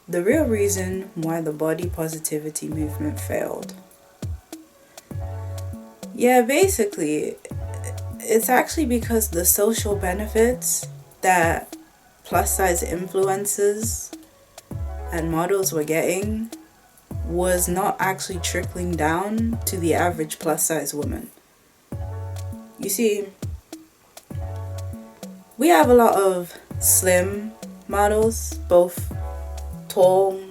the real reason why the body positivity movement failed. Yeah, basically, it's actually because the social benefits that plus size influencers and models were getting was not actually trickling down to the average plus size woman. You see, we have a lot of slim models, both tall,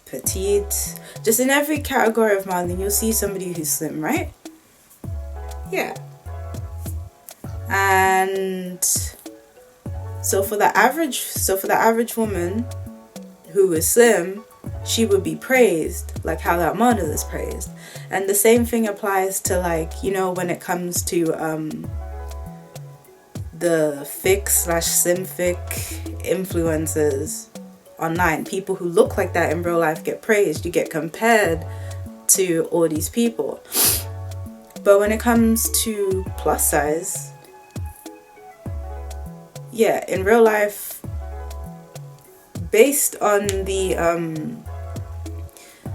petite, just in every category of modeling, you'll see somebody who's slim, right? Yeah. And so for the average woman who is slim, she would be praised like how that model is praised. And the same thing applies to, like, you know, when it comes to the thick/slim thick influencers online. People who look like that in real life get praised. You get compared to all these people. But when it comes to plus size, yeah, in real life, based on the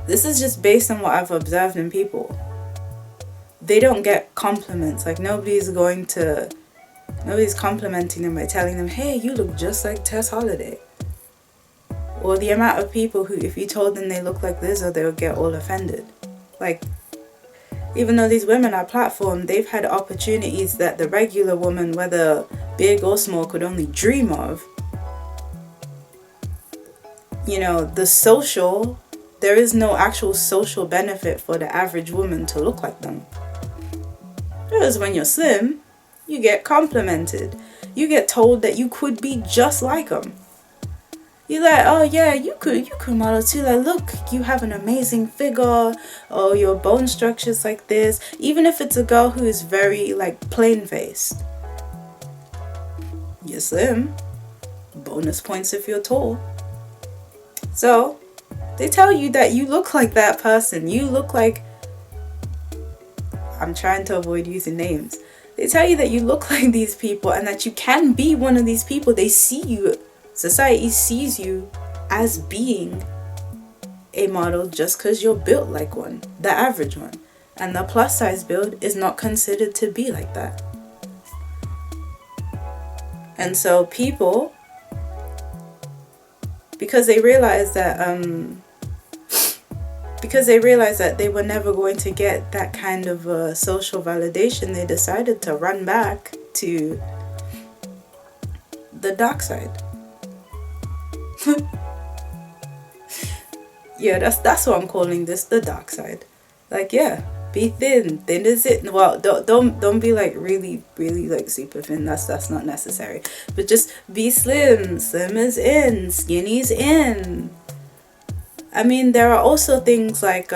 this is just based on what I've observed in people, they don't get compliments. Like, nobody's complimenting them by telling them, hey, you look just like Tess Holiday. Or the amount of people who, if you told them they look like Lizzo, they would get all offended. Like, even though these women are platformed, they've had opportunities that the regular woman, whether big or small, could only dream of. You know, there is no actual social benefit for the average woman to look like them. Because when you're slim, you get complimented. You get told that you could be just like them. You're like, oh yeah, you could model too. Like, look, you have an amazing figure. Oh, your bone structure's like this. Even if it's a girl who is very, like, plain-faced. You're slim. Bonus points if you're tall. So, they tell you that you look like that person. You look like... I'm trying to avoid using names. They tell you that you look like these people and that you can be one of these people. They see you. Society sees you as being a model just because you're built like one, the average one. And the plus size build is not considered to be like that. And so people, because they realized that they were never going to get that kind of social validation, they decided to run back to the dark side. Yeah, that's what I'm calling this, the dark side. Like, yeah, be thin is it. Well, don't be like really like super thin. That's not necessary. But just be slim. Slim is in, skinny's in. I mean, there are also things like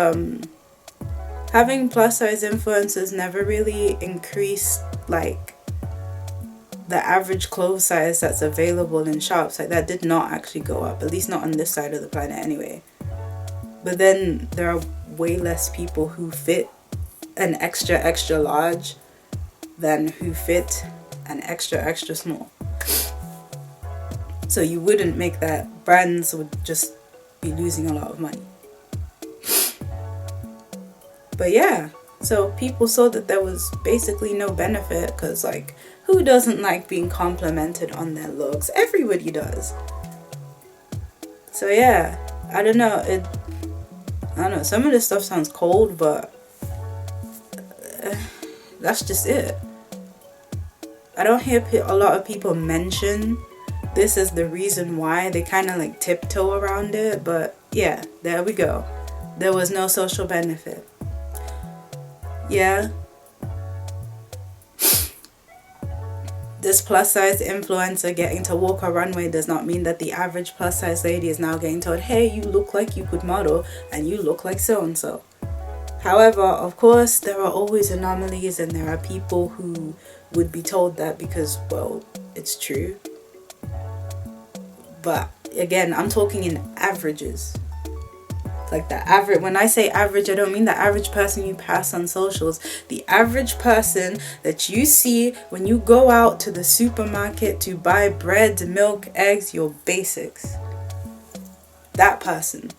having plus size influencers never really increased like the average clothes size that's available in shops. Like, that did not actually go up, at least not on this side of the planet anyway. But then there are way less people who fit an extra large than who fit an extra small. So you wouldn't make that. Brands would just be losing a lot of money. But yeah, so people saw that there was basically no benefit, because, like, who doesn't like being complimented on their looks? Everybody does. So yeah, I don't know, some of this stuff sounds cold, but that's just it. I don't hear a lot of people mention this as the reason why. They kind of like tiptoe around it, but yeah, there we go. There was no social benefit. Yeah. This plus size influencer getting to walk a runway does not mean that the average plus size lady is now getting told, hey, you look like you could model and you look like so and so. However, of course, there are always anomalies, and there are people who would be told that because, well, it's true. But again, I'm talking in averages. Like the average, when I say average, I don't mean the average person you pass on socials. The average person that you see when you go out to the supermarket to buy bread, milk, eggs, your basics. that person.